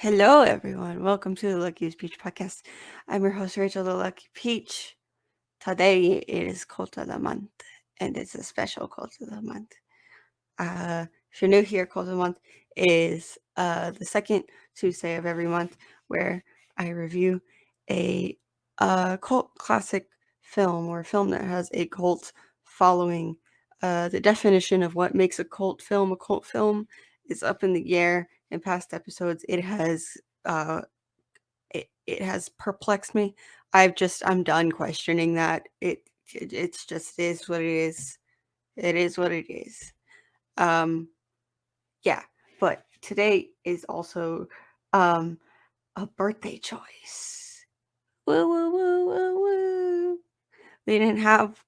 Hello, everyone. Welcome to the Luckiest Peach podcast. I'm your host, Rachel, the Lucky Peach. Today it is Cult of the Month, and it's a special Cult of the Month. If you're new here, Cult of the Month is the second Tuesday of every month where I review a cult classic film or a film that has a cult following. The definition of what makes a cult film is up in the air. In past episodes, uh, it has perplexed me. I'm done questioning that. It's just it is what it is. It is what it is. Um, yeah, but today is also um a birthday choice. Woo woo woo woo woo. We didn't have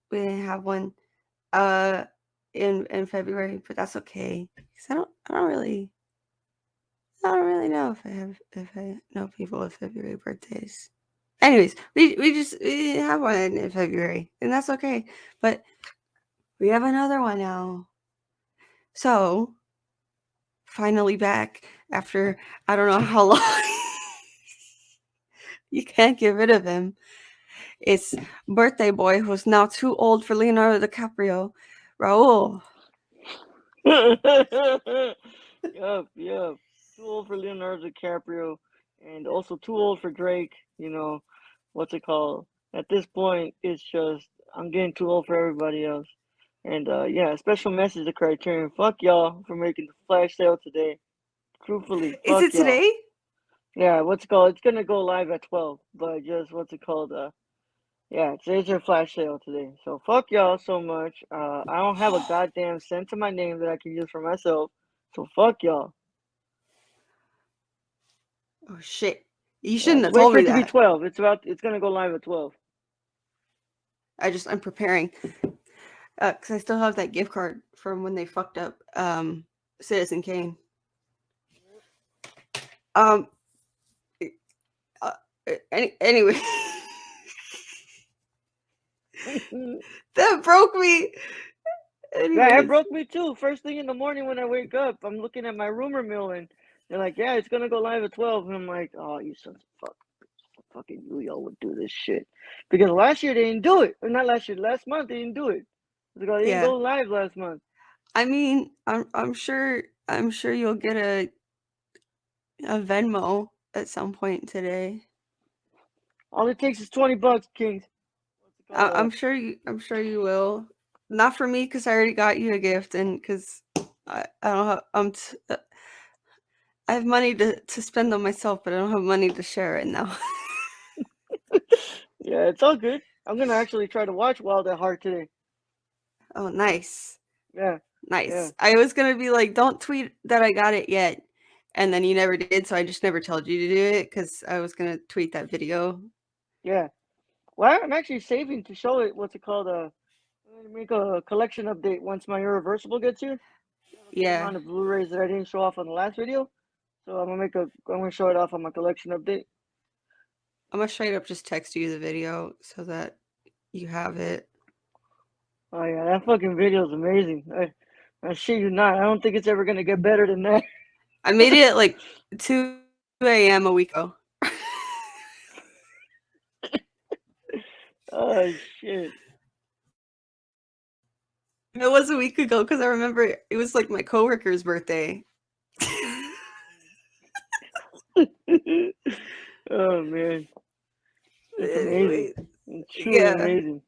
one uh in February, but that's okay. 'Cause I don't really know if I know people with February birthdays. Anyways, we didn't have one in February, and that's okay. But we have another one now. So finally back after I don't know how long. You can't get rid of him. It's birthday boy who's now too old for Leonardo DiCaprio, Raúl. Yup. Too old for Leonardo DiCaprio, and also too old for Drake. What's it called? At this point, it's just I'm getting too old for everybody else. And yeah, special message to Criterion. Fuck y'all for making the flash sale today. Truthfully, Is fuck it y'all. today? Yeah, what's it called? It's gonna go live at 12, but just what's it called? Yeah, today's your flash sale today. So fuck y'all so much. I don't have a goddamn cent to my name that I can use for myself. So fuck y'all. Oh shit! You Yeah, shouldn't just have wait told for me it to be that. 12. It's gonna go live at 12. I'm preparing because I still have that gift card from when they fucked up Citizen Kane. Um. Uh, anyway, that broke me. Yeah, it Anyways, broke me too. First thing in the morning when I wake up, I'm looking at my rumor mill and they're like, "Yeah, it's gonna go live at 12." And I'm like, "Oh, you sons of fuck, fucking you, y'all would do this shit." Because last year they didn't do it, or not last year, last month they didn't do it. Because they didn't yeah. go live last month. I mean, I'm sure you'll get a Venmo at some point today. All it takes is $20, Kings. What's it called? I'm sure you will. Not for me because I already got you a gift, and because I don't have I have money to spend on myself, but I don't have money to share right now. Yeah, it's all good. I'm gonna actually try to watch Wild at Heart today. Oh, nice. Yeah, yeah. Nice. I was gonna be like, don't tweet that I got it yet. And then you never did, so I just never told you to do it because I was gonna tweet that video. Yeah. Well, I'm actually saving to show it. What's it called? I'm gonna make a collection update once my Irreversible gets here. I have a good Yeah. amount of Blu-rays that I didn't show off on the last video, so I'm gonna show it off on my collection update. I'm gonna straight up just text you the video so that you have it. Oh yeah, that fucking video is amazing. I shit you not. I don't think it's ever gonna get better than that. I made it at like 2 a.m. a week ago. Oh shit. It was a week ago because I remember it was like my coworker's birthday. Oh man, that's amazing. Anyway, It's truly yeah. amazing.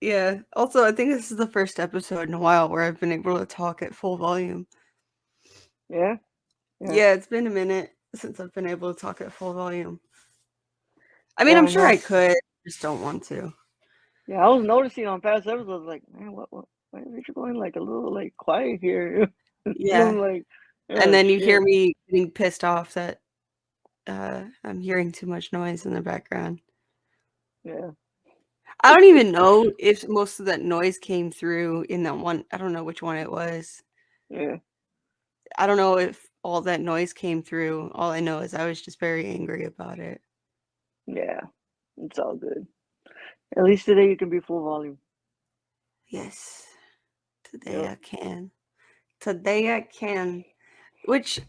Yeah. Also, I think this is the first episode in a while where I've been able to talk at full volume. Yeah, yeah, Yeah, it's been a minute since I've been able to talk at full volume. I mean, yeah. I'm I sure I know. could, just don't want to. Yeah, I was noticing on past episodes, like, man, what, why is Rachel going like a little like quiet here? Yeah. I'm like, And oh then you hear shit. me getting pissed off that I'm hearing too much noise in the background. Yeah, I don't even know if most of that noise came through in that one. I don't know which one it was. yeah, I don't know if all that noise came through. All I know is I was just very angry about it. yeah. It's all good. At least today you can be full volume. Yes, today Yep. I can. Today I can. Which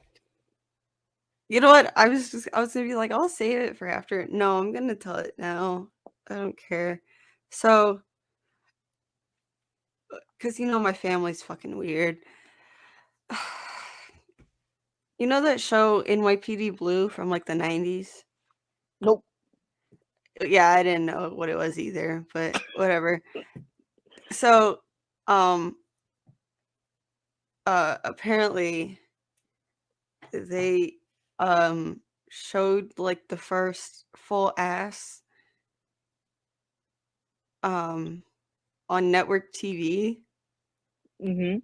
You know what? I was gonna be like, I'll save it for after. No, I'm gonna tell it now. I don't care. So, because my family's fucking weird. You know that show NYPD Blue from like the 90s? Nope. Yeah, I didn't know what it was either, but whatever. So, um, apparently they showed like the first full ass um on network TV. Mhm.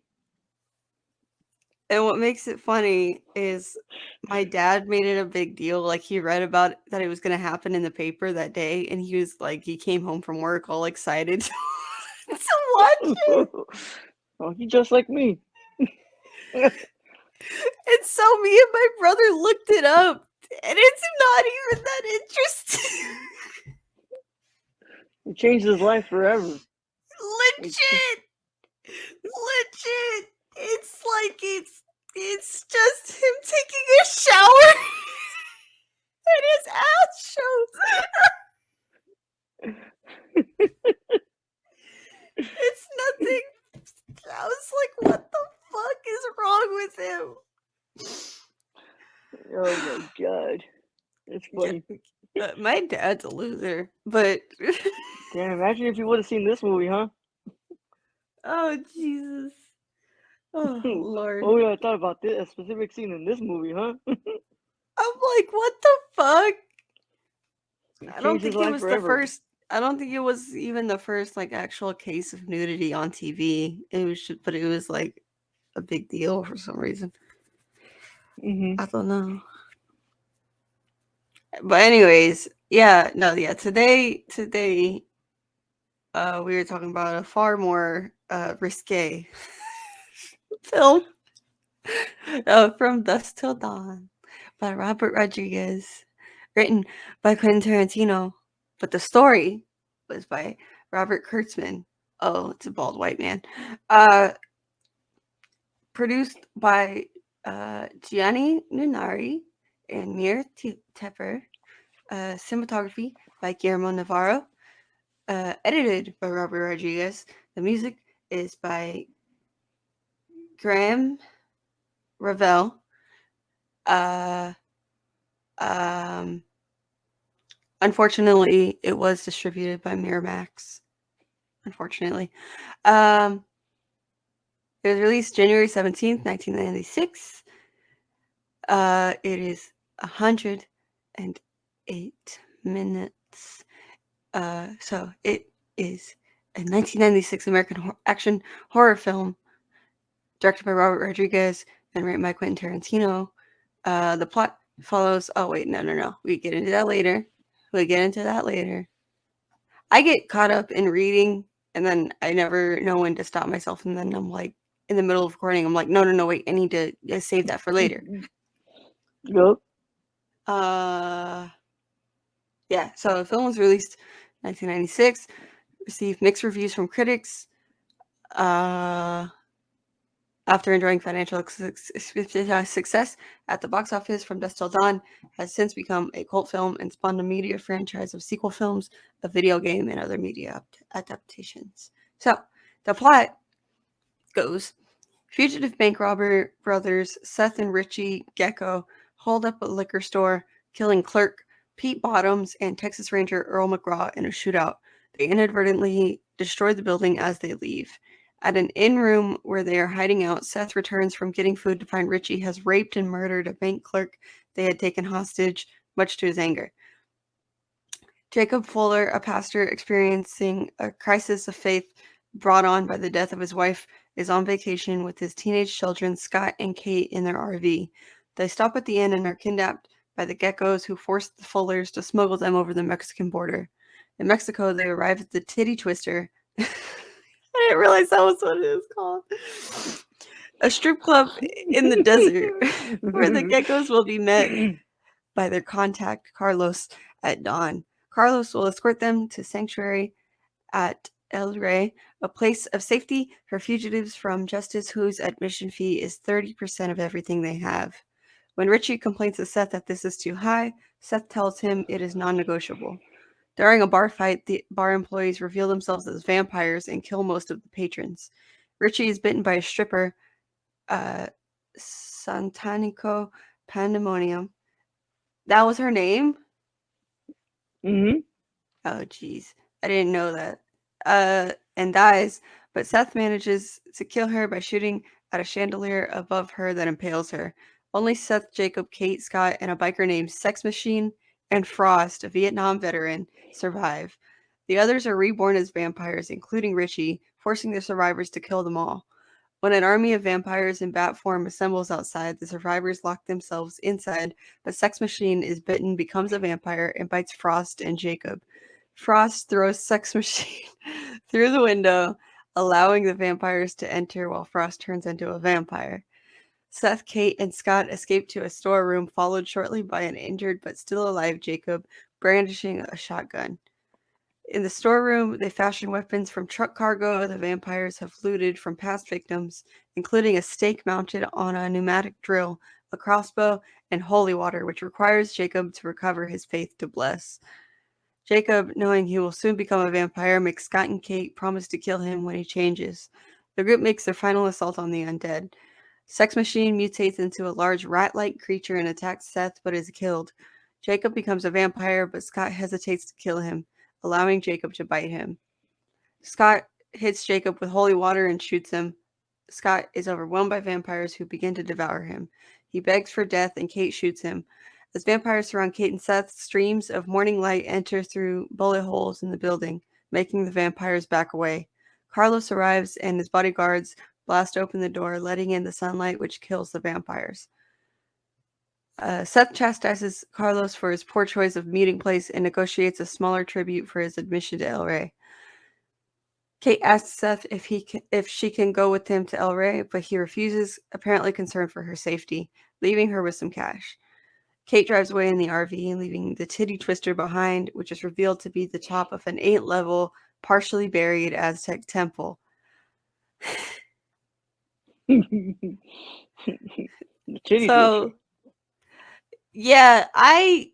And what makes it funny is my dad made it a big deal. Like he read about that it was going to happen in the paper that day, and he was like, he came home from work all excited to watch it. Oh, he just like me. And so me and my brother looked it up, and it's not even that interesting. It changed his life forever. Legit, legit. It's like it's just him taking a shower, and his ass shows. It's nothing. I was like, what the fuck is wrong with him? Oh my god. It's funny. Yeah, my dad's a loser, but Damn, imagine if you would have seen this movie, huh? oh Jesus, oh Lord, Oh yeah, I thought about this, a specific scene in this movie, huh? I'm like, what the fuck? It I don't changed his think it life was the forever. first. I don't think it was even the first like actual case of nudity on TV. It was, but it was like a big deal for some reason. Mhm. I don't know. But anyways, yeah, no, yeah. Today, we were talking about a far more risque film from Dusk Till Dawn by Robert Rodriguez, written by Quentin Tarantino, but the story was by Robert Kurtzman. Oh, it's a bald white man. Uh, Produced by Gianni Nunari and Mir Tepper. Cinematography by Guillermo Navarro. Edited by Robert Rodriguez. The music is by Graham Ravel. Uh, um, Unfortunately, it was distributed by Miramax. Unfortunately, um, it was released January 17th, 1996. It is 108 minutes. So it is a 1996 American action horror film directed by Robert Rodriguez and written by Quentin Tarantino. The plot follows. Oh wait, no. We get into that later. I get caught up in reading, and then I never know when to stop myself. And then I'm like, in the middle of recording, I'm like, no, wait, I need to save that for later. Yup. Uh, yeah. So the film was released 1996, received mixed reviews from critics. Uh, After enjoying financial success at the box office from Dusk Till Dawn, has since become a cult film and spawned a media franchise of sequel films, a video game, and other media adaptations. So, the plot goes: fugitive bank robber brothers Seth and Richie Gecko hold up a liquor store, killing clerk Pete Bottoms and Texas Ranger Earl McGraw in a shootout. They inadvertently destroy the building as they leave. At an inn room where they are hiding out, Seth returns from getting food to find Richie has raped and murdered a bank clerk they had taken hostage, much to his anger. Jacob Fuller, a pastor experiencing a crisis of faith brought on by the death of his wife, is on vacation with his teenage children, Scott and Kate, in their RV. They stop at the inn and are kidnapped by the geckos who force the Fullers to smuggle them over the Mexican border. In Mexico, they arrive at the Titty Twister. I didn't realize that was what it was called. A strip club in the desert where the geckos will be met by their contact, Carlos, at dawn. Carlos will escort them to sanctuary at El Rey, a place of safety for fugitives from justice whose admission fee is 30% of everything they have. When Richie complains to Seth that this is too high, Seth tells him it is non-negotiable. During a bar fight, the bar employees reveal themselves as vampires and kill most of the patrons. Richie is bitten by a stripper, uh, Santanico Pandemonium. That was her name? Mhm. Oh, jeez. I didn't know that. And dies, but Seth manages to kill her by shooting at a chandelier above her that impales her. Only Seth, Jacob, Kate, Scott, and a biker named Sex Machine and Frost, a Vietnam veteran, survive. The others are reborn as vampires, including Richie, forcing the survivors to kill them all. When an army of vampires in bat form assembles outside, the survivors lock themselves inside, but Sex Machine is bitten, becomes a vampire, and bites Frost and Jacob. Frost throws Sex Machine through the window, allowing the vampires to enter while Frost turns into a vampire. Seth, Kate, and Scott escape to a storeroom, followed shortly by an injured but still alive Jacob brandishing a shotgun. In the storeroom, they fashion weapons from truck cargo the vampires have looted from past victims, including a stake mounted on a pneumatic drill, a crossbow, and holy water, which requires Jacob to recover his faith to bless. Jacob, knowing he will soon become a vampire, makes Scott and Kate promise to kill him when he changes. The group makes their final assault on the undead. Sex Machine mutates into a large rat-like creature and attacks Seth, but is killed. Jacob becomes a vampire, but Scott hesitates to kill him, allowing Jacob to bite him. Scott hits Jacob with holy water and shoots him. Scott is overwhelmed by vampires who begin to devour him. He begs for death, and Kate shoots him. As vampires surround Kate and Seth, streams of morning light enter through bullet holes in the building, making the vampires back away. Carlos arrives, and his bodyguards blast open the door, letting in the sunlight, which kills the vampires. Seth chastises Carlos for his poor choice of meeting place and negotiates a smaller tribute for his admission to El Rey. Kate asks Seth if she can go with him to El Rey, but he refuses, apparently concerned for her safety, leaving her with some cash. Kate drives away in the RV, leaving the titty twister behind, which is revealed to be the top of an 8-level, partially buried Aztec temple. The titty twister. So, yeah, I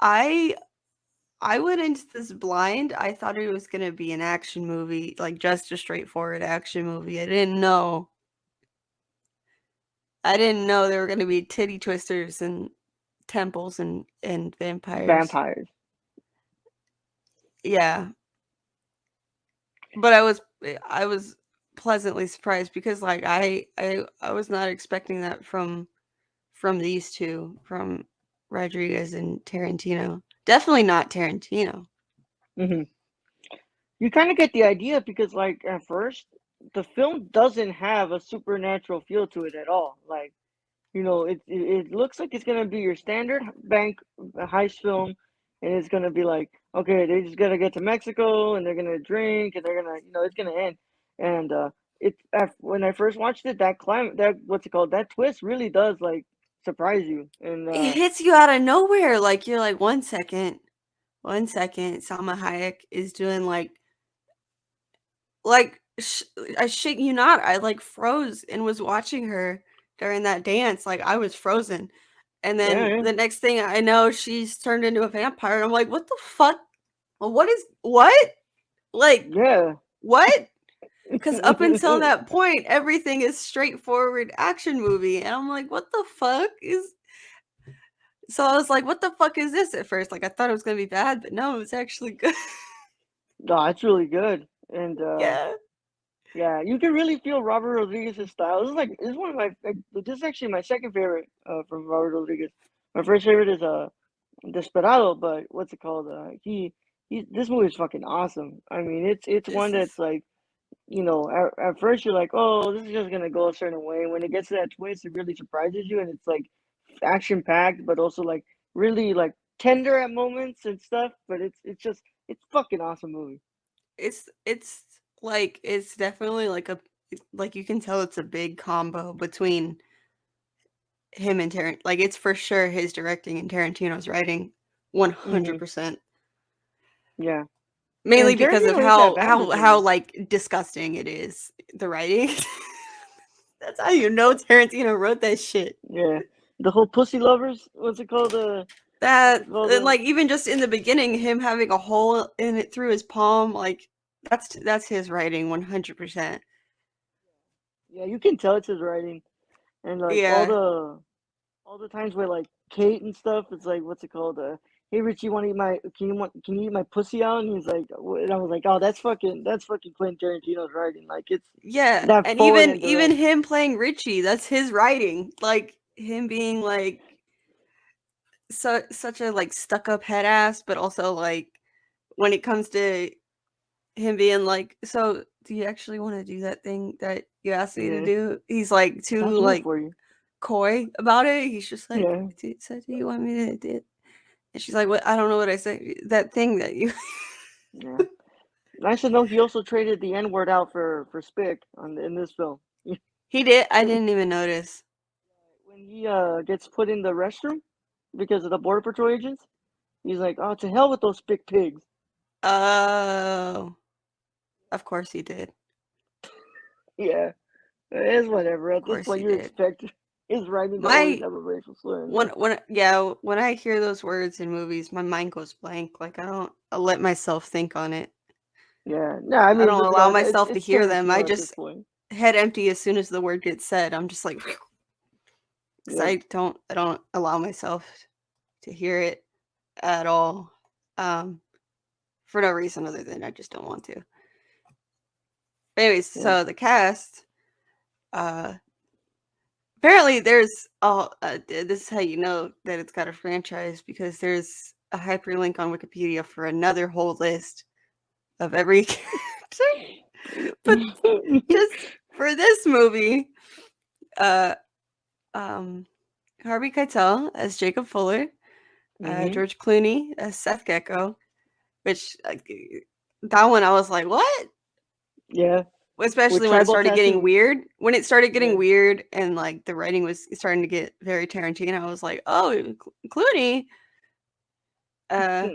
I went into this blind. I thought it was gonna be an action movie, like just a straightforward action movie. I didn't know there were gonna be titty twisters and temples and vampires. Vampires. Yeah, but I was pleasantly surprised because like I was not expecting that from these two, from Rodriguez and Tarantino. Definitely not Tarantino. Hmm. You kind of get the idea because, like, at first, the film doesn't have a supernatural feel to it at all. Like, it looks like it's gonna be your standard bank heist film, and it's gonna be like, okay, they just gotta get to Mexico, and they're gonna drink, and they're gonna, it's gonna end. And when I first watched it, that what's it called? That twist really does like surprise you, and It hits you out of nowhere. Like you're like, 1 second, 1 second. Salma Hayek is doing I shit you not. I like froze and was watching her during that dance. Like I was frozen. And then yeah, the next thing I know, she's turned into a vampire. And I'm like, what the fuck? What? Like, yeah, what? Because up until yeah. that point, everything is straightforward action movie. And I'm like, what the fuck is. So I was like, what the fuck is this at first? Like, I thought it was going to be bad, but no, it's actually good. No, it's really good, and Yeah. yeah, you can really feel Robert Rodriguez's style. This is one of this is actually my second favorite from Robert Rodriguez. My first favorite is Desperado, but what's it called? He this movie is fucking awesome. I mean, it's one This that's is. like, at first you're like, oh, this is just gonna go a certain way. When it gets to that twist, it really surprises you, and it's like action packed, but also like really like tender at moments and stuff. But it's fucking awesome movie. It's like, it's definitely like you can tell it's a big combo between him and Tarant. Like, it's for sure his directing and Tarantino's writing, Hmm. 100%. Yeah. Mainly And because of Tarantino is that how bandersnatch. like disgusting it is, the writing. That's how you know Tarantino wrote that shit. Yeah. The whole pussy lovers. What's That it called? and like even just in the beginning, him having a hole in it through his palm, like that's his writing, 100%. Yeah, you can tell it's his writing, and like Yeah, all the times where like Kate and stuff, it's like what's it called? Hey Richie, want to eat my can you eat my pussy out? And he's like, and I was like, oh, that's fucking Quentin Tarantino's writing. Like it's yeah, that and forward even and direct. him playing Richie, that's his writing. Like him being like such a like stuck up head ass, but also like when it comes to him being like, so do you actually want to do that thing that you asked me to Yeah, do? He's like I'll too do it like for you. coy about it. He's just like, Yeah, so do you want me to do it? And she's like, what? I don't know what I say. That thing that you. yeah. Nice to know he also traded the N word out for Spick in this film. He did. I didn't even notice. When he gets put in the restroom because of the border patrol agents, he's like, "Oh, to hell with those Spick pigs." Oh, of course he did. Yeah, it's whatever. Of At this course point, he you did. expect his writing to always My have a racial slur in there. when I hear those words in movies, my mind goes blank. Like I let myself think on it. Yeah, no, I I mean, don't allow myself to it's hear them. I Tarantino at this just point. head empty as soon as the word gets said. I'm just like, because Yep. I don't allow myself to hear it at all, um, for no reason other than I just don't want to. But anyways, Yeah. so the cast, uh, apparently there's this is how you know that it's got a franchise because there's a hyperlink on Wikipedia for another whole list of every character. But just for this movie, uh, um, Harvey Keitel as Jacob Fuller, Mhm. George Clooney as Seth Gecko, which that one I was like, what? Yeah. With Especially when it tribal started getting tattoos. weird. When it started getting Yeah. weird and like the writing was starting to get very Tarantino, I was like, oh, Clooney. Uh,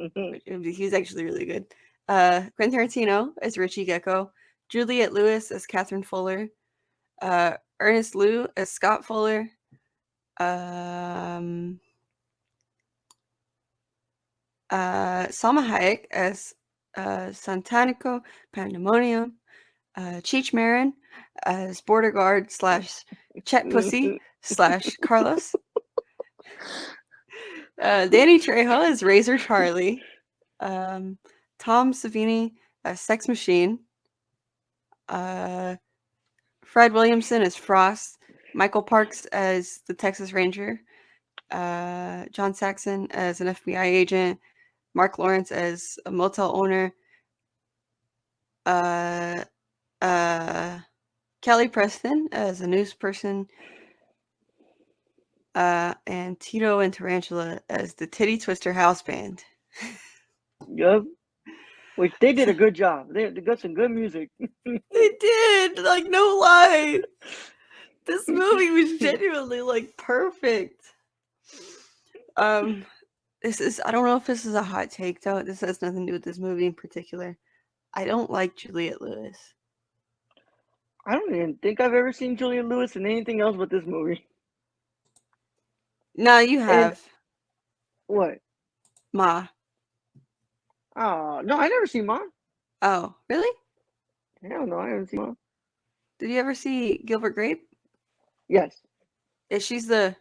he's actually really good. Quentin Tarantino as Richie Gecko, Juliette Lewis as Catherine Fuller, Ernest Liu as Scott Fuller, um, Salma Hayek as Santanico Pandemonium, Cheech Marin as border guard slash Chet Pussy slash Carlos, Danny Trejo as Razor Charlie, um, Tom Savini as Sex Machine, uh, Fred Williamson as Frost, Michael Parks as the Texas Ranger, John Saxon as an FBI agent, Mark Lawrence as a motel owner, uh, uh, Kelly Preston as a news person, and Tito and Tarantula as the Titty Twister House Band. Yep. Which they did So a good job. They got some good music. they did, like, no lie. This movie was genuinely like perfect. Um, this is I don't know if this is a hot take though. This has nothing to do with this movie in particular. I don't like Juliette Lewis. I don't even think I've ever seen Julia Lewis in anything else but this movie. No, you And have what? Ma. Oh no, I never seen Ma. Oh, really? Hell no, I haven't seen Ma. Did you ever see Gilbert Grape? Yes. Yeah, she's the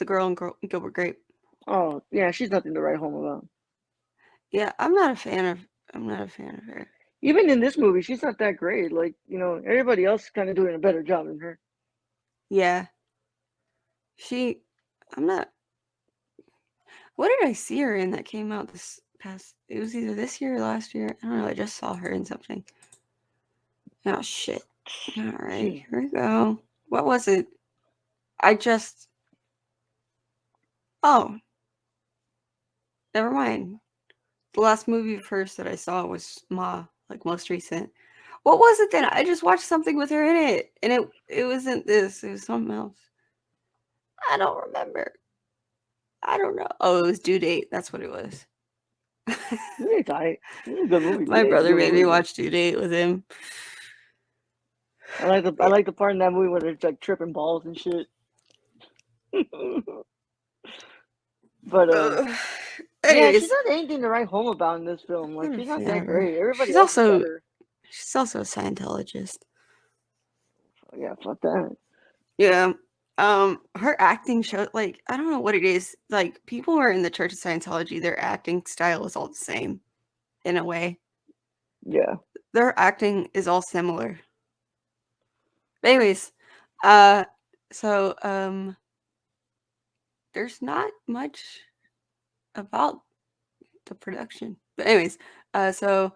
girl in Gilbert Grape. Oh yeah, she's nothing to write home about. Yeah, I'm not a fan of her. Even in this movie, she's not that great. Like everybody else is kind of doing a better job than her. Yeah, she. I'm not. What did I see her in that came out this past? It was either this year or last year. I don't know. I just saw her in something. Oh shit. All right, She, here we go. What was it? I just. Oh, never mind. The last movie of hers that I saw was Ma, like most recent. What was it then? I just watched something with her in it, and it wasn't this. It was something else. I don't remember. I don't know. Oh, it was Due Date. That's what it was. it's alright. It's a good movie. My It's a brother good made me movie though. watch Due Date with him. I Yeah. like the part in that movie where they're like tripping balls and shit. But yeah, she Anyways, not anything to write home about in this film. Like she's not that whatever. great. Everybody She's else is also better. she's also a Scientologist. Yeah, fuck that. Yeah. Her acting show, like, I don't know what it is. Like, people who are in the Church of Scientology, their acting style is all the same in a way. Yeah. Their acting is all similar. But anyways, uh, so there's not much about the production. But anyways, so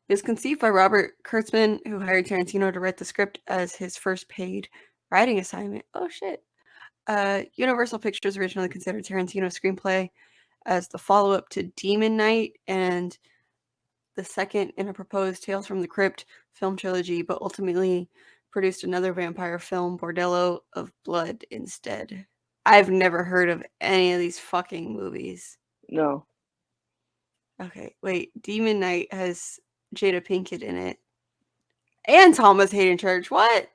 it was conceived by Robert Kurtzman, who hired Tarantino to write the script as his first paid writing assignment. Oh shit. Universal Pictures originally considered Tarantino's screenplay as the follow-up to Demon Knight and the second in a proposed Tales from the Crypt film trilogy, but ultimately produced another vampire film, Bordello of Blood, instead. I've never heard of any of these fucking movies. No. Okay, wait. Demon Knight has Jada Pinkett in it. And Thomas Hayden Church. What?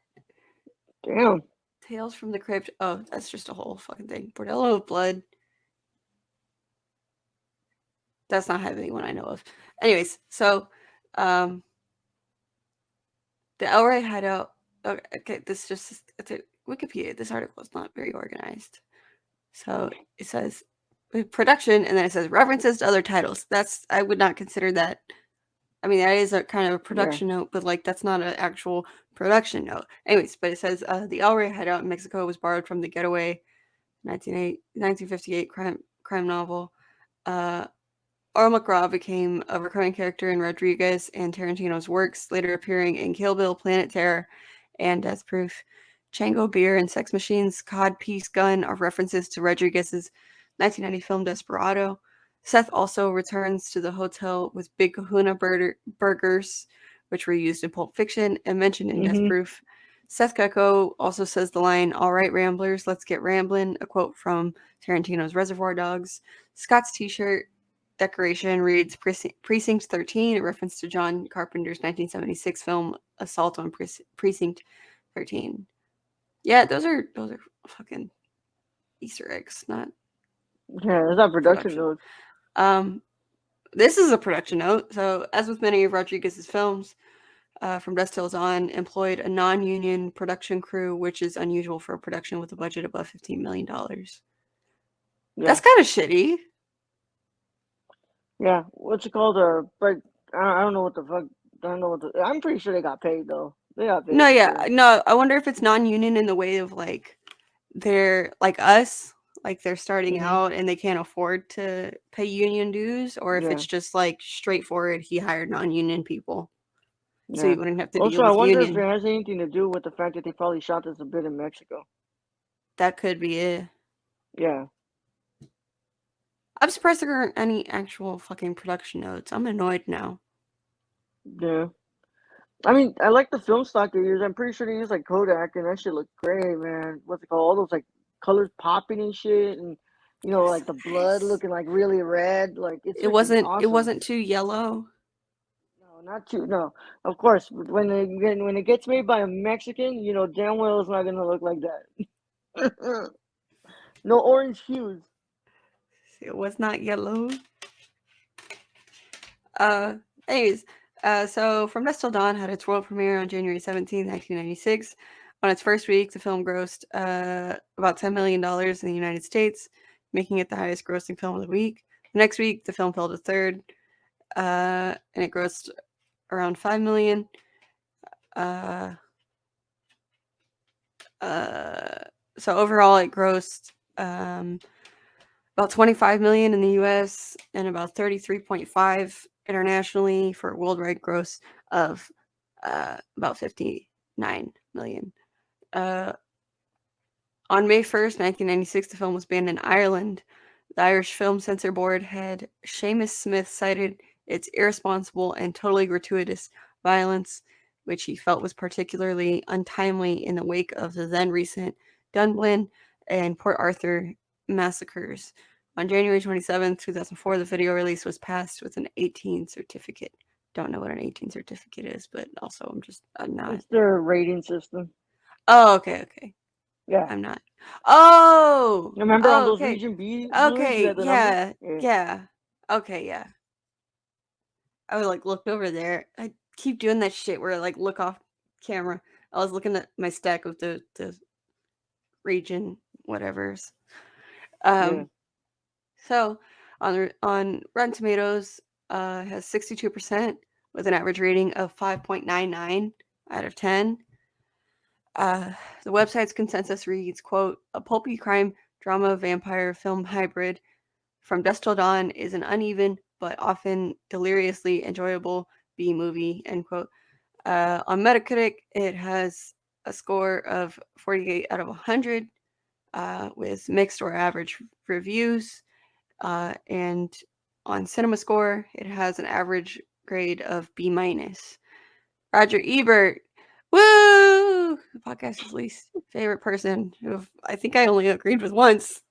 Damn. Tales from the Crypt. Oh, that's just a whole fucking thing. Bordello of Blood. That's not have anyone I know of. Anyways, so um the El Rey Hideout. Okay, this just it's a Wikipedia. This article is not very organized. So it says production, and then it says references to other titles. That's I would not consider that. I mean, that is a kind of a Yeah. production note, but like that's not an actual production note. Anyways, but it says the El Rey Hideout in Mexico was borrowed from the Getaway 1958 crime novel. Uh, Earl McGraw became a recurring character in Rodriguez and Tarantino's works, later appearing in Kill Bill, Planet Terror, and Death Proof. Chango Beer and Sex Machines Cod Piece Gun are references to Rodriguez's 1990 film Desperado. Seth also returns to the hotel with Big Kahuna burgers, which were used in Pulp Fiction and mentioned in Death Mhm. Proof. Seth Gecko also says the line, "All right, Ramblers, let's get ramblin'," a quote from Tarantino's Reservoir Dogs. Scott's t shirt decoration reads Precinct 13, a reference to John Carpenter's 1976 film Assault on Precinct 13. Yeah, those are fucking Easter eggs, not Yeah, it's not production production. notes. Um, this is a production note. So, as with many of Rodriguez's films, from Dusk Till Dawn, employed a non-union production crew, which is unusual for a production with a budget above $15 million. That's Yeah. kind of shitty. Yeah. What's it called? But I don't know what the fuck. I don't know what the. I'm pretty sure they got paid though. They got paid, No, I'm yeah, sure. no. I wonder if it's non-union in the way of like they're like us, like they're starting Mhm. out and they can't afford to pay union dues, or if Yeah. it's just like straightforward, he hired non-union people, so Yeah. you wouldn't have to deal Also, I with wonder if it union. has anything to do with the fact that they probably shot this a bit in Mexico. That could be it. Yeah. I'm surprised there aren't any actual fucking production notes. I'm annoyed now. Yeah. I mean, I like the film stock they use. I'm pretty sure they use like Kodak, and that shit looked great, man. What's it called? All those like colors popping and shit, and Yes, like the blood nice. looking like really red. Like it's It freaking wasn't. It awesome. wasn't too yellow. No, not too. No, of course, when it gets made by a Mexican, damn well it's not gonna look like that. No orange hues. It was not yellow. Uh, anyways, so From Dusk Till Dawn had its world premiere on January 17th, 1996. On its first week, the film grossed about $10 million in the United States, making it the highest grossing film of the week. The next week, the film fell to third, and it grossed around $5 million. Uh, uh, so overall, it grossed about $25 million in the U.S. and about 33.5 internationally for a worldwide gross of about 59 million. Uh, on May 1st, 1996, the film was banned in Ireland. The Irish Film Censor Board had Seamus Smith cited its irresponsible and totally gratuitous violence, which he felt was particularly untimely in the wake of the then recent Dunblin and Port Arthur massacres. On January 27th, 2004, the video release was passed with an 18 certificate. Don't know what an 18 certificate is, but also I'm not. It's their rating system. Oh, okay, okay. Yeah. I'm not. Oh! Remember on Oh, those okay. Region B viewings, you Okay, had the number? yeah, Yeah. yeah. Okay, yeah. I would, like, looked over there. I keep doing that shit where I, like, look off camera. I was looking at my stack of the region whatevers. Yeah. Um, so on Rotten Tomatoes, has 62% with an average rating of 5.99 out of 10. The website's consensus reads, quote, a pulpy crime drama vampire film hybrid from Dusk Till Dawn is an uneven but often deliriously enjoyable B movie, end quote. On Metacritic, it has a score of 48 out of 100 with mixed or average reviews. And on CinemaScore, it has an average grade of B minus. Roger Ebert, woo! The podcast's least favorite person, who I think I only agreed with once,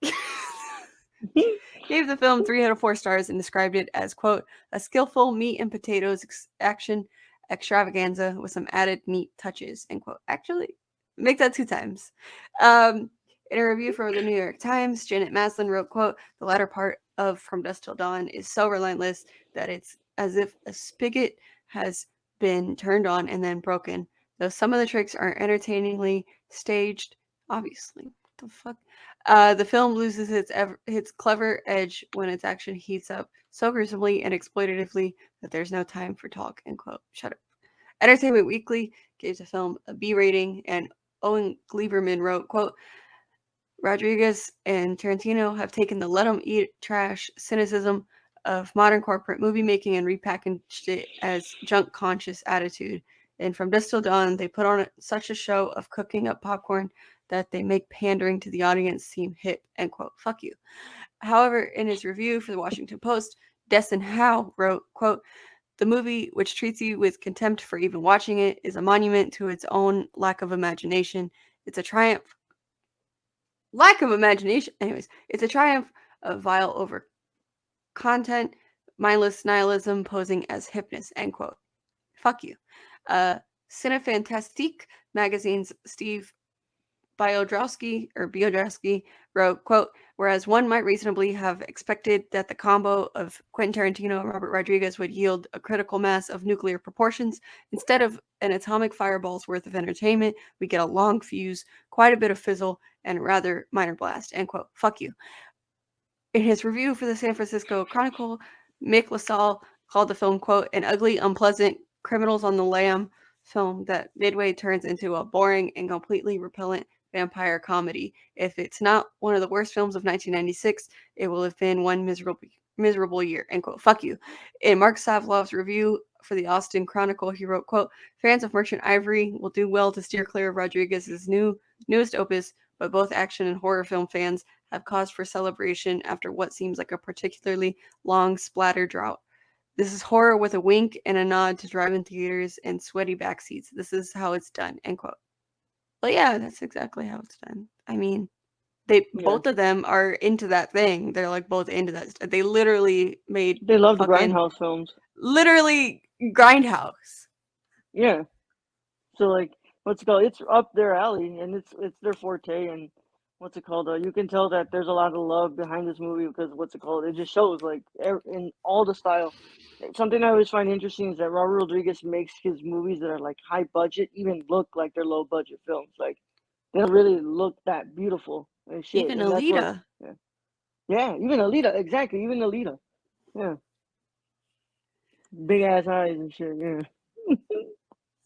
gave the film 3 out of 4 stars and described it as, quote, a skillful meat and potatoes action extravaganza with some added neat touches, end quote. Actually, make that 2 times. Um, in a review for the New York Times, Janet Maslin wrote, quote, the latter part of From Dusk Till Dawn is so relentless that it's as if a spigot has been turned on and then broken. Though some of the tricks are entertainingly staged, obviously. What the fuck? The film loses its clever edge when its action heats up so gruesomely and exploitatively that there's no time for talk, end quote. Shut up. Entertainment Weekly gave the film a B rating, and Owen Gleiberman wrote, quote, Rodriguez and Tarantino have taken the let 'em eat trash cynicism of modern corporate movie making and repackaged it as junk conscious attitude. And from Dusk Till Dawn, they put on such a show of cooking up popcorn that they make pandering to the audience seem hip, end quote. Fuck you. However, in his review for the Washington Post, Destin Howe wrote, quote, the movie, which treats you with contempt for even watching it, is a monument to its own lack of imagination. It's a triumph lack of imagination. Anyways, it's a triumph of vile over content, mindless nihilism posing as hipness, end quote. Fuck you. Uh, Cinefantastique magazine's Steve Biodrowski wrote, quote, whereas one might reasonably have expected that the combo of Quentin Tarantino and Robert Rodriguez would yield a critical mass of nuclear proportions, instead of an atomic fireball's worth of entertainment, we get a long fuse, quite a bit of fizzle, and rather minor blast, end quote. Fuck you. In his review for the San Francisco Chronicle, Mick LaSalle called the film, quote, an ugly, unpleasant, criminals on the lam film that midway turns into a boring and completely repellent vampire comedy. If it's not one of the worst films of 1996, it will have been one miserable year, end quote. Fuck you. In Mark Savlov's review for the Austin Chronicle, he wrote, quote, fans of Merchant Ivory will do well to steer clear of Rodriguez's newest opus, but both action and horror film fans have cause for celebration after what seems like a particularly long splatter drought. This is horror with a wink and a nod to drive-in theaters and sweaty backseats. This is how it's done, end quote. Well, yeah, that's exactly how it's done. I mean, they Yeah. both of them are into that thing. They're like both into that. They literally made They love the fucking grindhouse films. literally Grindhouse. Yeah. So like, what's it called? It's up their alley, and it's their forte. And what's it called? You can tell that there's a lot of love behind this movie because what's it called? It just shows like in all the style. Something I always find interesting is that Robert Rodriguez makes his movies that are like high budget even look like they're low budget films. Like they don't really look that beautiful and shit. Even And that's what, Alita. yeah, yeah. Even Alita, exactly. Even Alita, yeah, big ass eyes and shit. Yeah,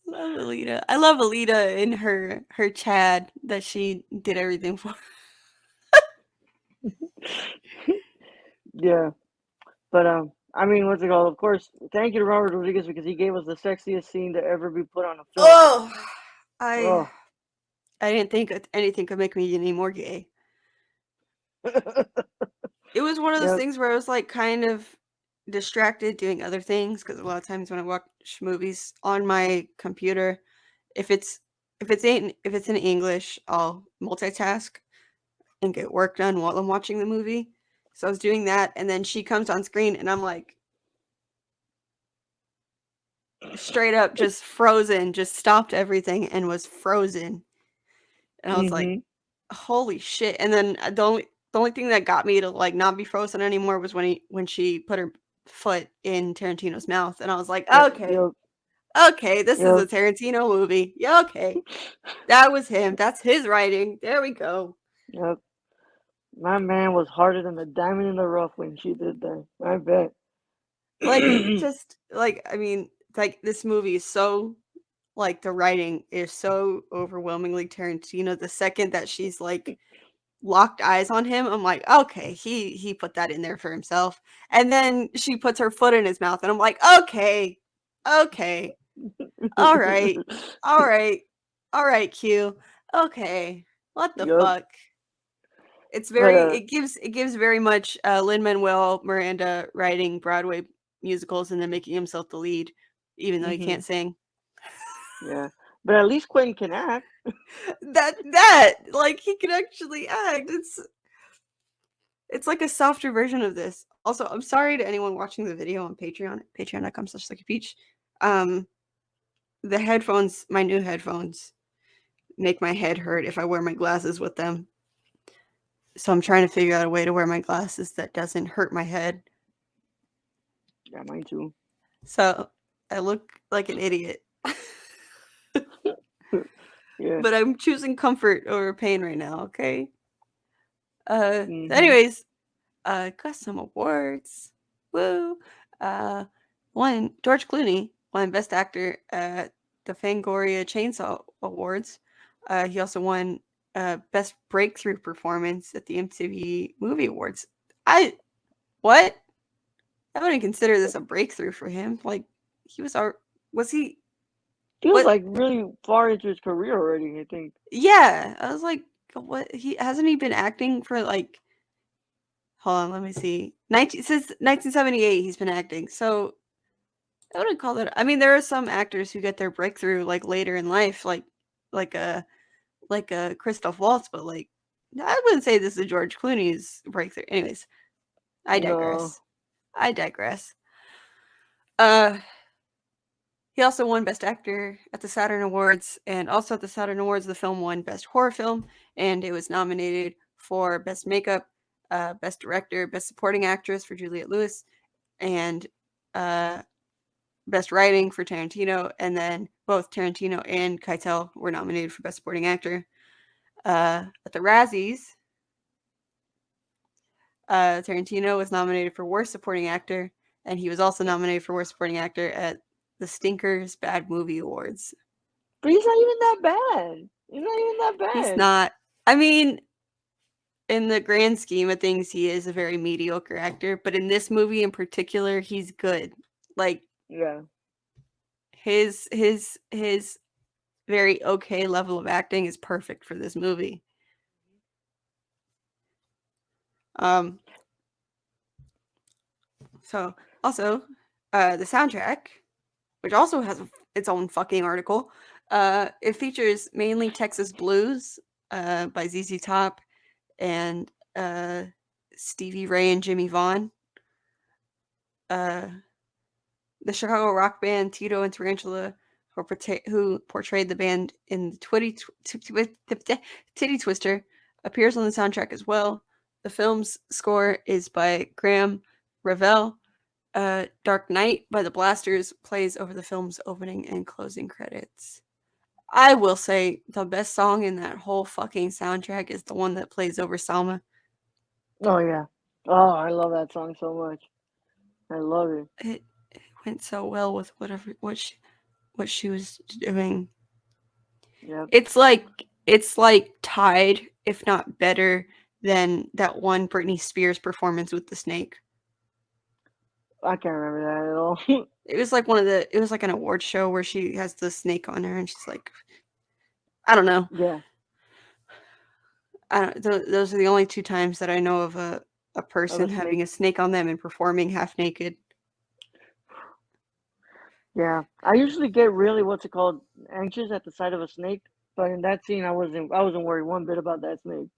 Love Alita. I love Alita in her Chad that she did everything for. yeah. But I mean, what's it called? Of course, thank you to Robert Rodriguez because he gave us the sexiest scene to ever be put on a film. Oh, I Oh, I didn't think anything could make me any more gay. It was one of those yep. things where I was like kind of distracted doing other things because a lot of times when I watch movies on my computer, if it's if it's in English, I'll multitask and get work done while I'm watching the movie. So I was doing that, and then she comes on screen, and I'm like straight up just frozen, just stopped everything and was frozen. And I was like, Mhm. holy shit. And then the only thing that got me to like not be frozen anymore was when she put her foot in Tarantino's mouth, and I was like, okay, Yep. okay, this is a Yep. Tarantino movie. Yeah, okay, that was him. That's his writing. There we go. Yep. My man was harder than a diamond in the rough when she did that. I bet. Like, just like, I mean, like, this movie is so, like, the writing is so overwhelmingly Tarantino. The second that she's like locked eyes on him, I'm like, okay, he put that in there for himself. And then she puts her foot in his mouth, and I'm like, okay, okay, all right, all right, all right, Q, okay, what the Yup. fuck? It's But very it gives very much Lin Manuel Miranda writing Broadway musicals and then making himself the lead, even though he mhm. can't sing. Yeah. But at least Quentin can act. That like he can actually act. It's like a softer version of this. Also, I'm sorry to anyone watching the video on Patreon, patreon.com/luckypeach. Um, the headphones, my new headphones, make my head hurt if I wear my glasses with them. So I'm trying to figure out a way to wear my glasses that doesn't hurt my head. Yeah, mine too. So I look like an idiot. Yeah. But I'm choosing comfort over pain right now, okay? Mhm. Anyways, got some awards. Woo! Uh, One, George Clooney won Best Actor at the Fangoria Chainsaw Awards. He also won Best Breakthrough Performance at the MTV Movie Awards. I what? I wouldn't consider this a breakthrough for him. Like he was our was he He was what? like really far into his career already, I think. Yeah, I was like, what? He hasn't he been acting for like hold on, let me see. 19 since 1978 he's been acting. So I wouldn't call that I mean there are some actors who get their breakthrough like later in life like a like a Christoph Waltz, but like I wouldn't say this is George Clooney's breakthrough. Anyways, I No. digress. I digress. Uh he also won Best Actor at the Saturn Awards, and also at the Saturn Awards the film won Best Horror Film, and it was nominated for Best Makeup, Best Director, Best Supporting Actress for Juliette Lewis, and uh Best Writing for Tarantino, and then both Tarantino and Keitel were nominated for Best Supporting Actor. At the Razzies, Tarantino was nominated for Worst Supporting Actor, and he was also nominated for Worst Supporting Actor at the Stinkers Bad Movie Awards. But he's not even that bad. He's not even that He's bad. not. I mean, in the grand scheme of things, he is a very mediocre actor, but in this movie in particular, he's good. Like Yeah. his very okay level of acting is perfect for this movie. Um, so also, the soundtrack, which also has its own fucking article, it features mainly Texas blues, by ZZ Top and Stevie Ray and Jimmy Vaughn. Uh, the Chicago rock band Tito and Tarantula, who portrayed the band in Titty Twister, appears on the soundtrack as well. The film's score is by Graham Revell. Dark Knight by the Blasters plays over the film's opening and closing credits. I will say the best song in that whole fucking soundtrack is the one that plays over Salma. Oh yeah. Oh, I love that song so much. I love it. It went so well with what she was doing. Yep. It's like tied, if not better, than that one Britney Spears performance with the snake. I can't remember that at all. It was like an award show where she has the snake on her and she's like, I don't know. Yeah. Those are the only two times that I know of a Of a person snake. having a snake on them and performing half naked. Yeah. I usually get really what's it called anxious at the sight of a snake, but in that scene I wasn't worried one bit about that snake.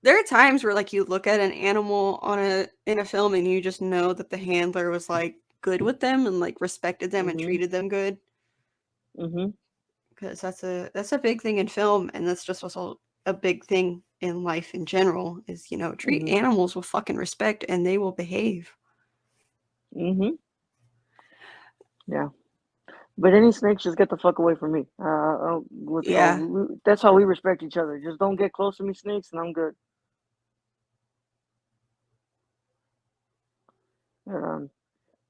There are times where like you look at an animal on a in a film and you just know that the handler was like good with them and like respected them and Mhm. treated them good Mhm. because that's a big thing in film and that's just also a big thing in life in general is, treat Mhm. animals with fucking respect and they will behave. Mhm. Yeah. But any snakes, just get the fuck away from me. What's it called? Yeah. That's how we respect each other. Just don't get close to me, snakes, and I'm good. Um,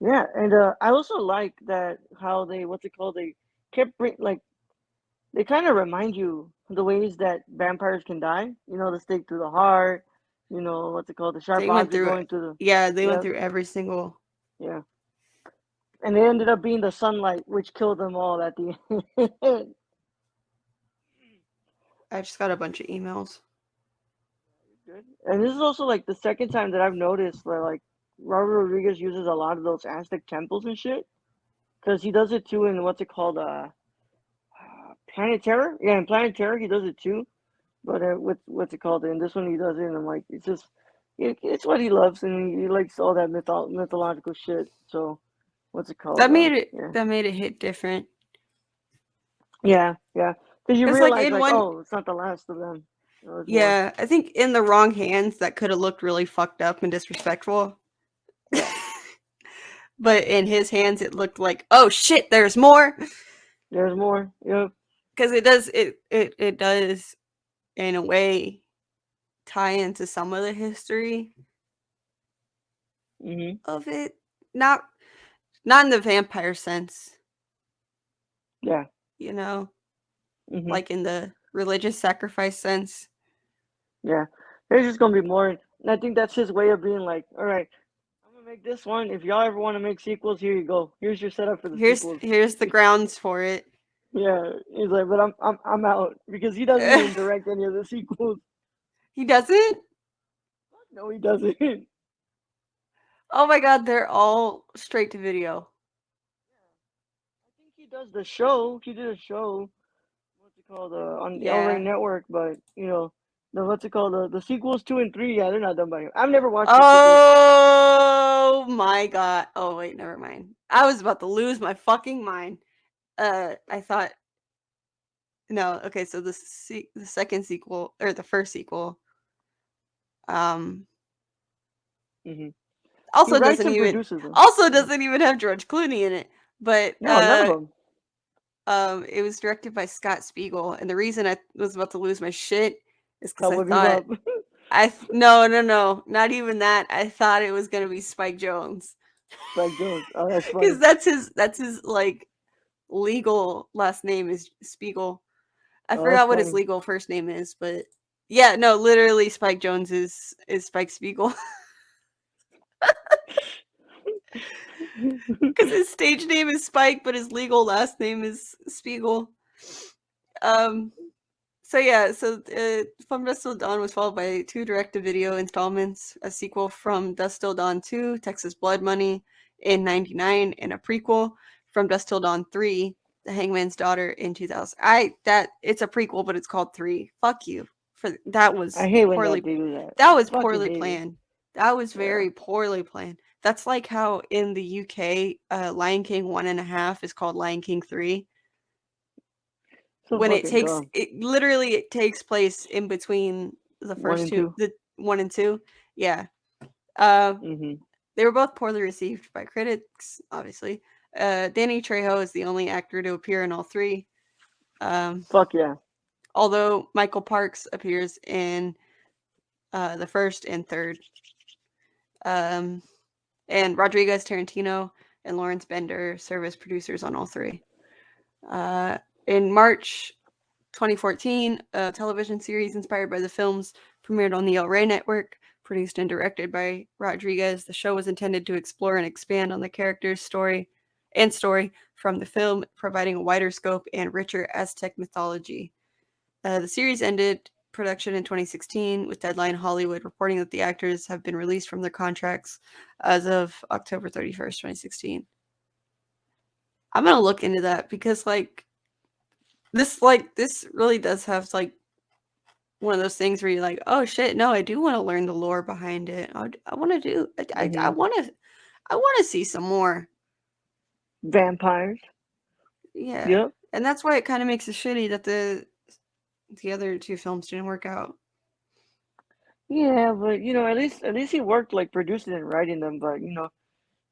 yeah, and I also like that how they what's it called? They kept like they kind of remind you the ways that vampires can die. You know, the stake through the heart. You know, what's it called? The sharp They went object through it. going through Yeah, they the went yeah, through every single. yeah, and it ended up being the sunlight which killed them all at the end. I just got a bunch of emails. Good. And this is also like the second time that I've noticed where like Robert Rodriguez uses a lot of those Aztec temples and shit. Because he does it too in what's it called? Planet Terror? Yeah, in Planet Terror he does it too. But with what's it called? In this one he does it, and I'm like, it's just, it's what he loves, and he likes all that mythological shit. So, what's it called? That made it Yeah, that made it hit different. yeah, yeah. Because you Cuz like realize in like, one oh, it's not the last of them. There's more. yeah, I think in the wrong hands that could have looked really fucked up and disrespectful. Yeah, But in his hands it looked like, "Oh shit, there's more." there's more. Yep. Cuz it does in a way tie into some of the history Mhm. of it. Not not in the vampire sense, Yeah. you know, Mhm. like in the religious sacrifice sense. Yeah. There's just gonna be more, and I think that's his way of being like, all right, I'm gonna make this one. If y'all ever want to make sequels, here you go. Here's your setup for the sequels. Here's the grounds for it. Yeah, he's like, but I'm out because he doesn't even direct any of the sequels. He doesn't? No, he doesn't. I Oh my god, they're all straight to video. think he does the show. He did a show. What's it called? On the El Rey Yeah. Network, but the what's it called? The sequels 2 and 3. Yeah, they're not done by him. I've never watched the sequels. Oh my god. Oh wait, never mind. I was about to lose my fucking mind. I thought no, okay, so the second sequel or the first sequel um Hmm. He also writes doesn't and even produces them. also Yeah. doesn't even have George Clooney in it. But No, none of them. it was directed by Scott Spiegel, and the reason I was about to lose my shit is because I Cowboy thought Bebop. no, not even that. I thought it was gonna be Spike Jones Spike Jones. Oh, that's because funny. that's his like legal last name is Spiegel. I Oh, that's forgot what his funny. legal first name is, but yeah, no, literally Spike Jones is Spike Spiegel because his stage name is Spike, but his legal last name is Spiegel. Um, So yeah, From Dusk Till Dawn was followed by two direct-to-video installments, a sequel From Dusk Till Dawn 2, Texas Blood Money in '99, and a prequel From Dusk Till Dawn 3, The Hangman's Daughter in 2000. It's a prequel, but it's called 3. Fuck you. For that I was hate when that poorly they do that. that I was fucking poorly hate it. planned. That was Yeah. very poorly planned. That's like how in the UK, Lion King 1.5 is called Lion King 3 So when fucking dumb. it takes place in between the One first and two, two. the 1 and 2. Yeah. Uh, Mm-hmm. they were both poorly received by critics, obviously. Danny Trejo is the only actor to appear in all three. Um, Fuck yeah. Although Michael Parks appears in the first and third. Um, and Rodriguez, Tarantino, and Lawrence Bender serve as producers on all three. Uh, in March 2014, a television series inspired by the films premiered on the El Rey Network, produced and directed by Rodriguez. The show was intended to explore and expand on the characters' story from the film, providing a wider scope and richer Aztec mythology. The series ended production in 2016, with Deadline Hollywood reporting that the actors have been released from their contracts as of October 31st, 2016. I'm gonna look into that because this really does have one of those things where you're like, oh shit, no, I do want to learn the lore behind it. I want to do, I Mm-hmm. want to see some more. Vampires. Yeah, Yep. and that's why it kind of makes it shitty that the The other two films didn't work out. Yeah, but at least he worked like producing and writing them. But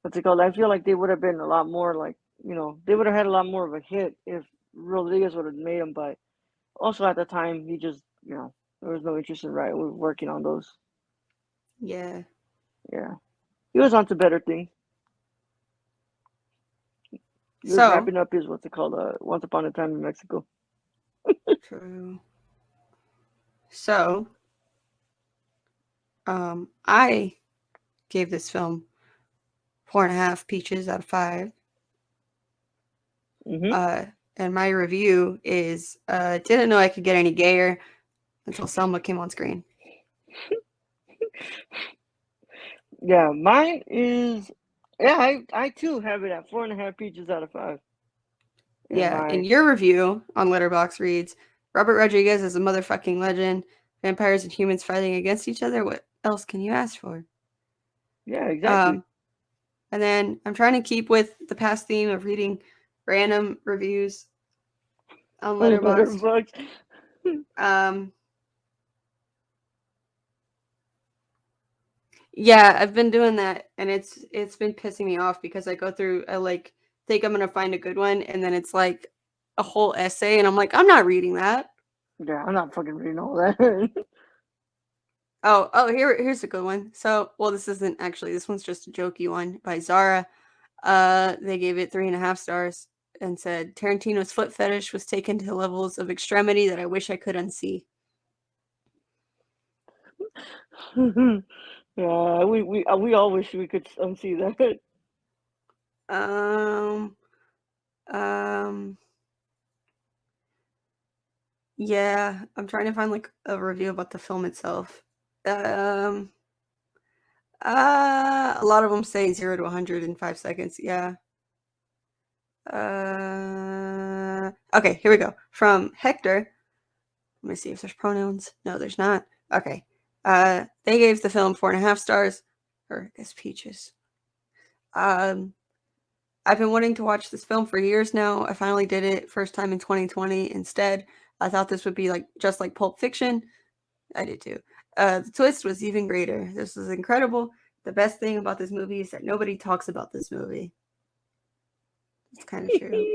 what's it called? I feel like they would have been a lot more like they would have had a lot more of a hit if Rodriguez would have made them. But also at the time, he just there was no interest in working on those. Yeah. Yeah, he was on to better things. He was So wrapping up his what's it called? Once Upon a Time in Mexico. true. So I gave this film 4.5 peaches out of 5. Hmm. Uh, and my review is didn't know I could get any gayer until Selma came on screen. Yeah, mine is. Yeah, I too have it at 4.5 peaches out of 5. And Yeah, my in your review on Letterboxd reads, Robert Rodriguez is a motherfucking legend. Vampires and humans fighting against each other. What else can you ask for? Yeah, exactly. Um, and then I'm trying to keep with the past theme of reading random reviews on Letterboxd. Letterboxd. Um, yeah, I've been doing that, and it's been pissing me off because I go through, I like think I'm gonna find a good one, and then it's like a whole essay, and I'm like, I'm not reading that. Yeah, I'm not fucking reading all that. Here's a good one. So, well, this isn't actually. This one's just a jokey one by Zara. They gave it 3.5 stars and said Tarantino's foot fetish was taken to levels of extremity that I wish I could unsee. Yeah, we all wish we could unsee that. Um, um, yeah, I'm trying to find like a review about the film itself. Um, a lot of them say 0 to 100 in 5 seconds. Yeah. Okay, here we go. From Hector. Let me see if there's pronouns. No, there's not. Okay. They gave the film 4.5 stars. Or I guess peaches. Um, I've been wanting to watch this film for years now. I finally did it first time in 2020. Instead, I thought this would be like just like Pulp Fiction. I did too. The twist was even greater. This was incredible. The best thing about this movie is that nobody talks about this movie. It's kind of true.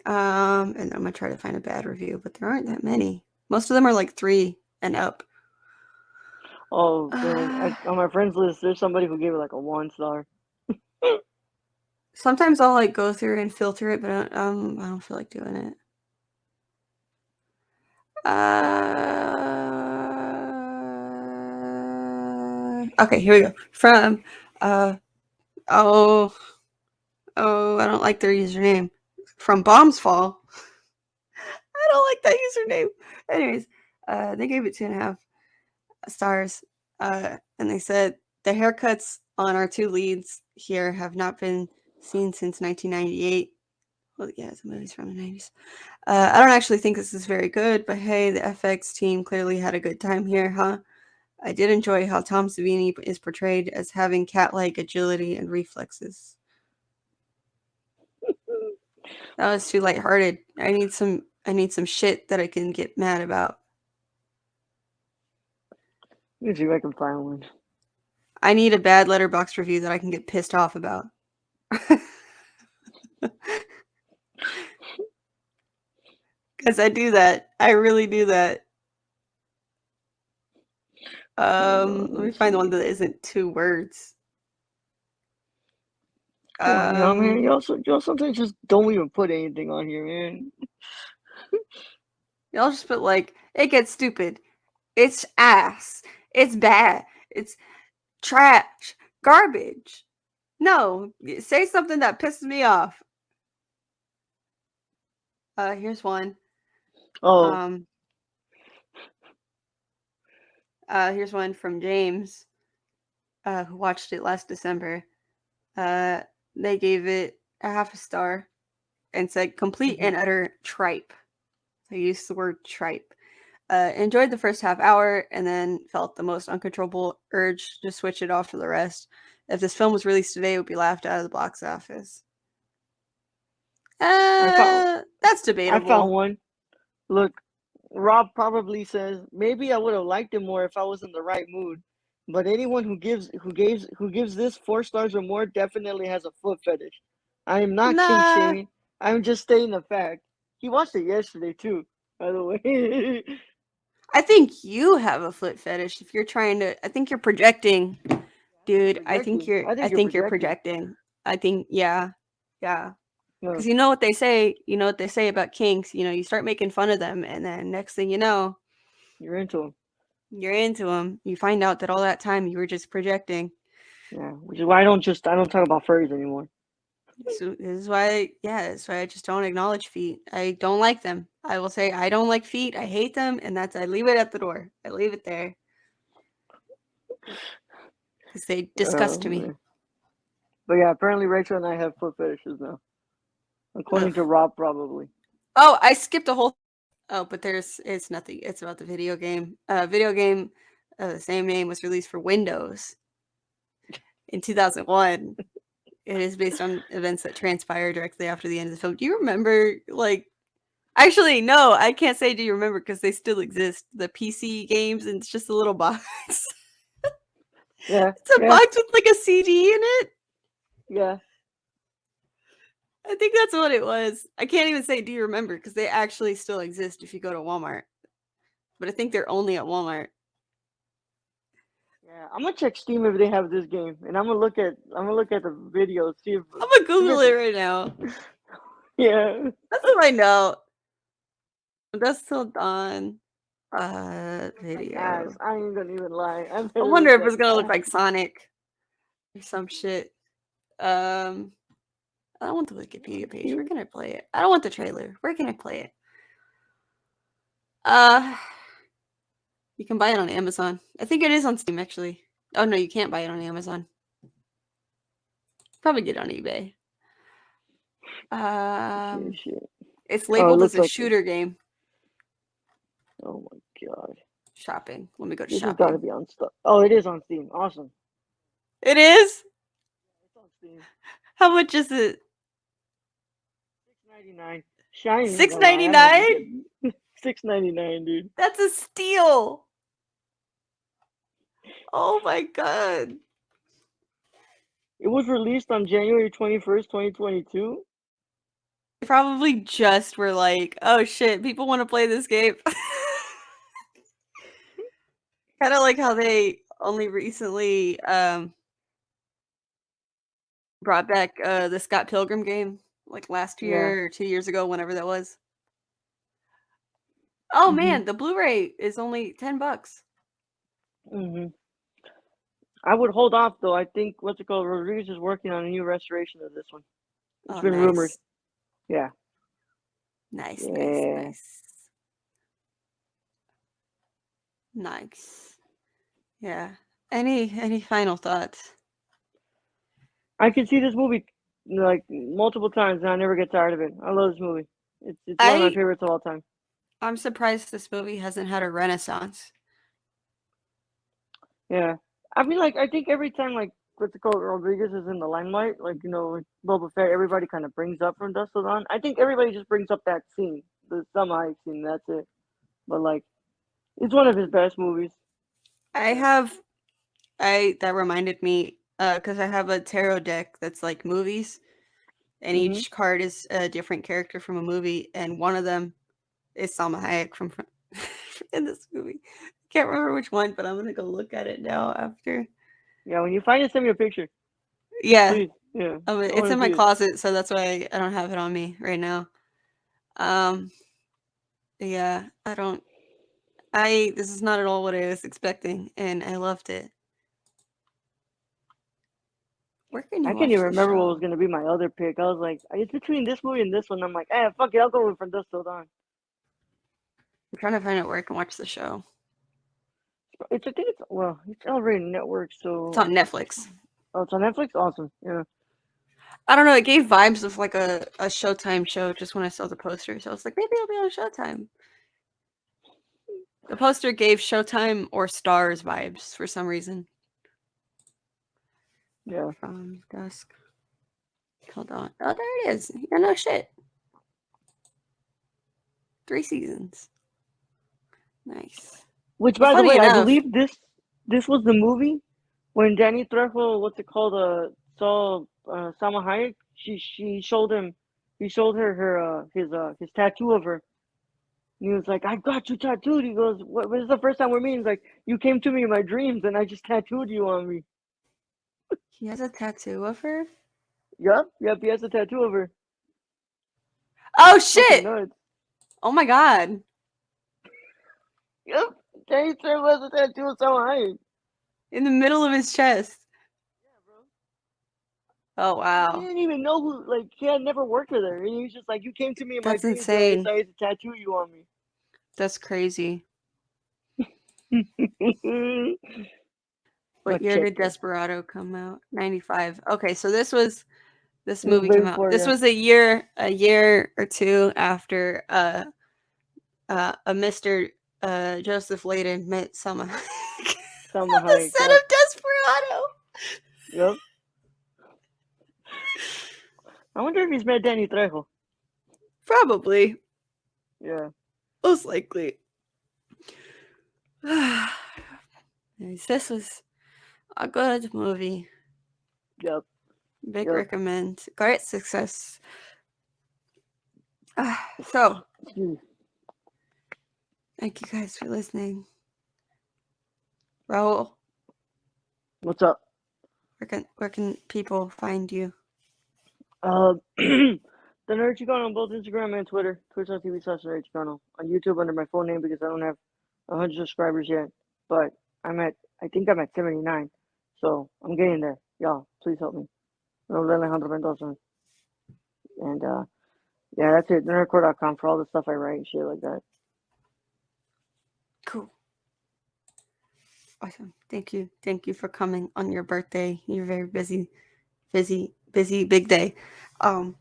And I'm gonna try to find a bad review, but there aren't that many. Most of them are like 3 and up. Oh man, Uh, on my friends list, there's somebody who gave it like a 1 star. Sometimes I'll like go through and filter it, but I don't feel like doing it. Okay, here we go. From oh I don't like their username. From Bombs Fall. I don't like that username. Anyways, they gave it 2.5 stars. And they said the haircuts on our two leads here have not been seen since 1998. Well, yeah, the movie's from the 90s. I don't actually think this is very good, but hey, the FX team clearly had a good time here, huh? I did enjoy how Tom Savini is portrayed as having cat-like agility and reflexes. That was too lighthearted. I need some shit that I can get mad about. Let me see if I can find one. I need a bad letterbox review that I can get pissed off about. Because I do that. I really do that. Hold on, Let let me me find the one see. that isn't 2 words. Come on, y'all, man. Um, Y'all sometimes just don't even put anything on here, man. y'all just put like, it gets stupid. It's ass. It's bad. It's trash. Garbage. No, say something that pisses me off. Here's one. Oh, Um, here's one from James, who watched it last December. Uh, they gave it a half a star and said complete mhm. and utter tripe. They used the word tripe. Enjoyed the first half hour and then felt the most uncontrollable urge to switch it off for the rest. If this film was released today, it would be laughed out of the box office. I found That's I found debatable. one. Look, Rob probably says maybe I would have liked it more if I was in the right mood. But anyone who gives this 4 stars or more definitely has a foot fetish. I am not kink Nah, shaming. I'm just stating the fact. He watched it yesterday too, by the way. I think you have a foot fetish. If you're trying to, I think you're projecting, dude. Projecting. I I think you're think you're projecting. projecting. I think, yeah, yeah. Yeah, Because you know what they say. You know what they say about kinks. You know, you start making fun of them, and then next thing you know, you're into him. you're into them. You find out that all that time you were just projecting. Yeah, which is why I don't talk about furries anymore. So this is why, yeah, that's why I just don't acknowledge feet. I don't like them. I will say I don't like feet. I hate them, and I leave it at the door. I leave it there because they disgust me. Man. But yeah, apparently Rachel and I have foot fetishes now, Ugh. according to Rob, probably. Oh, I skipped a whole. Oh, but it's nothing. It's about the video game. Video game, the same name was released for Windows in 2001. It is based on events that transpire directly after the end of the film. Do you remember, like, actually, no, I can't say do you remember because they still exist. The PC games, and it's just a little box. Yeah, It's a yeah, box with like a CD in it. yeah. I think that's what it was. I can't even say do you remember because they actually still exist if you go to Walmart. But I think they're only at Walmart. Yeah, I'm gonna check Steam if they have this game, and I'm gonna look at the video, see if I'm gonna if Google it's it right now. yeah. Let's find out. Dusk Till Dawn. Looks like ass. Video. I ain't gonna even lie. I bet I it wonder looks if like it's gonna look ass. like Sonic or some shit. Um, I don't want the Wikipedia page. Where can I play it? I don't want the trailer. Where can I play it? Uh, you can buy it on Amazon. I think it is on Steam actually. Oh no, you can't buy it on Amazon. Probably get it on eBay. Shit, Um, shit. it's Oh, it labeled as looks a like. shooter game. Oh my god. Shopping. Let me go to This has got to shopping. be on stuff. Oh, it is on Steam. Awesome. It is. It's on Steam. How much is it? $6.99. Shine ain't Six gonna lie. ninety I might be nine. getting $6.99, dude. That's a steal. Oh my god. It was released on January 21st, 2022. They probably just were like, "Oh shit, people want to play this game." Kind of like how they only recently brought back the Scott Pilgrim game, like last Yeah. year or 2 years ago, whenever that was. Oh Mhm. man, the Blu-ray is only $10. Mhm. I would hold off though. I think what's it called? Rodriguez is working on a new restoration of this one. It's Oh, been rumored. nice, Yeah. nice, nice, Yeah. nice, nice. Yeah. Any final thoughts? I can see this movie like multiple times and I never get tired of it. I love this movie. It's one of my I favorites of all time. I'm surprised this movie hasn't had a renaissance. Yeah. I mean like I think every time like what's it called? Rodriguez is in the limelight, like like Boba Fett, everybody kind of brings up from Dusk Till Dawn. I think everybody just brings up that scene, the semi scene. That's it. But like, it's one of his best movies. I Yeah. have I that reminded me because I have a tarot deck that's like movies, and Mhm. each card is a different character from a movie, and one of them is Salma Hayek from in this movie. Can't remember which one, but I'm gonna go look at it now after. Yeah. When you find it, send me a picture, Yeah, please. Yeah. I it's want in to my see it. closet, so that's why I don't have it on me right now. Um, yeah, I don't. I This is not at all what I was expecting, and I loved it. Where can you I can't even watch the remember what was show? gonna be my other pick. I was like, it's between this movie and this one. I'm like, fuck it, I'll go with From Dusk Till Dawn. I'm trying to find out where I can watch the show. I think it's already network, It's so on Netflix. oh, it's on Netflix. Awesome. Yeah. I don't know. It gave vibes of like a Showtime show just when I saw the poster. So I was like, maybe I'll be on Showtime. The poster gave Showtime or Stars vibes for some reason. Yeah. From Dusk Till Dawn. Oh, there it is. Yeah, no shit. 3 seasons. Nice. Which, Well, by the funny way, I enough, believe this was the movie when Danny Trejo, what's it called, saw Salma Hayek. She showed him, he showed her his tattoo of her. And he was like, "I got you tattooed." He goes, "What is the first time we're meeting?" He's like, "You came to me in my dreams, and I just tattooed you on me." he has a tattoo of her. Yep. He has a tattoo of her. Oh Fucking shit! nuts. Oh my god! Yep. Danny Trejo has a tattoo of Salma Hayek. In the middle of his chest. Yeah, bro. Oh And he wow, didn't even know who. Like, he had never worked with her, and he was just like, "You came to me in my that's dreams, and I insane. decided to tattoo you on me." That's crazy. What year did Machete. Desperado come out? 95. Okay, so this It was movie came way out. before, This yeah. was a year or two after a Mr. Joseph Layden met Selma Salma on the Hayek. set Yep. of Desperado. Yep. I wonder if he's met Danny Trejo. Probably, Yeah. most likely. This was a good movie. Yep. Big Yep. recommend. Great success. So, Excuse me. thank you guys for listening. Raúl, What's up? where can people find you? The Nerd Chicano on both Instagram and Twitter. Twitch.tv/Nerd Chicano. On YouTube under my full name because I don't have 100 subscribers yet. But I think I'm at 79. So I'm getting there. Y'all, please help me. Alejandro Mendoza. And yeah, that's it. Nerdcore.com for all the stuff I write and shit like that. Cool. Awesome. Thank you for coming on your birthday. You're very busy, big day. Um,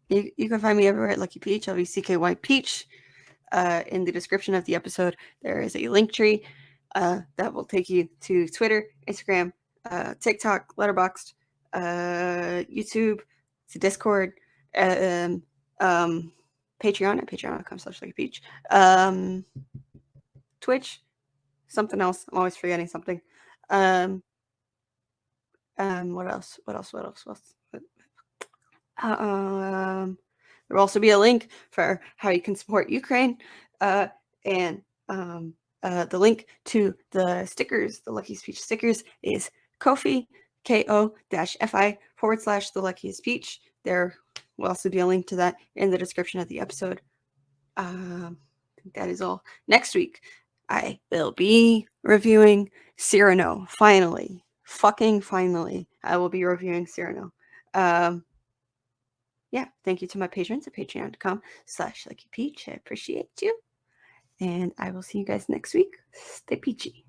you can find me everywhere at Lucky Peach, LVCKY Peach. In the description of the episode, there is a link tree that will take you to Twitter, Instagram, TikTok, Letterboxd, YouTube, to Discord, um, Patreon at patreon.com/Lucky Peach, Twitch, something else. I'm always forgetting something. Um, what else? Um, there will also be a link for how you can support Ukraine, and the link to the stickers, the Luckiest Peach stickers, is Ko-fi, ko-fi.fi/the Luckiest Peach. There will also be a link to that in the description of the episode. I think that is all. Next week, I will be reviewing Cyrano. Finally. Fucking finally. I will be reviewing Cyrano. Yeah, thank you to my patrons at patreon.com/Lucky Peach. I appreciate you. And I will see you guys next week. Stay peachy.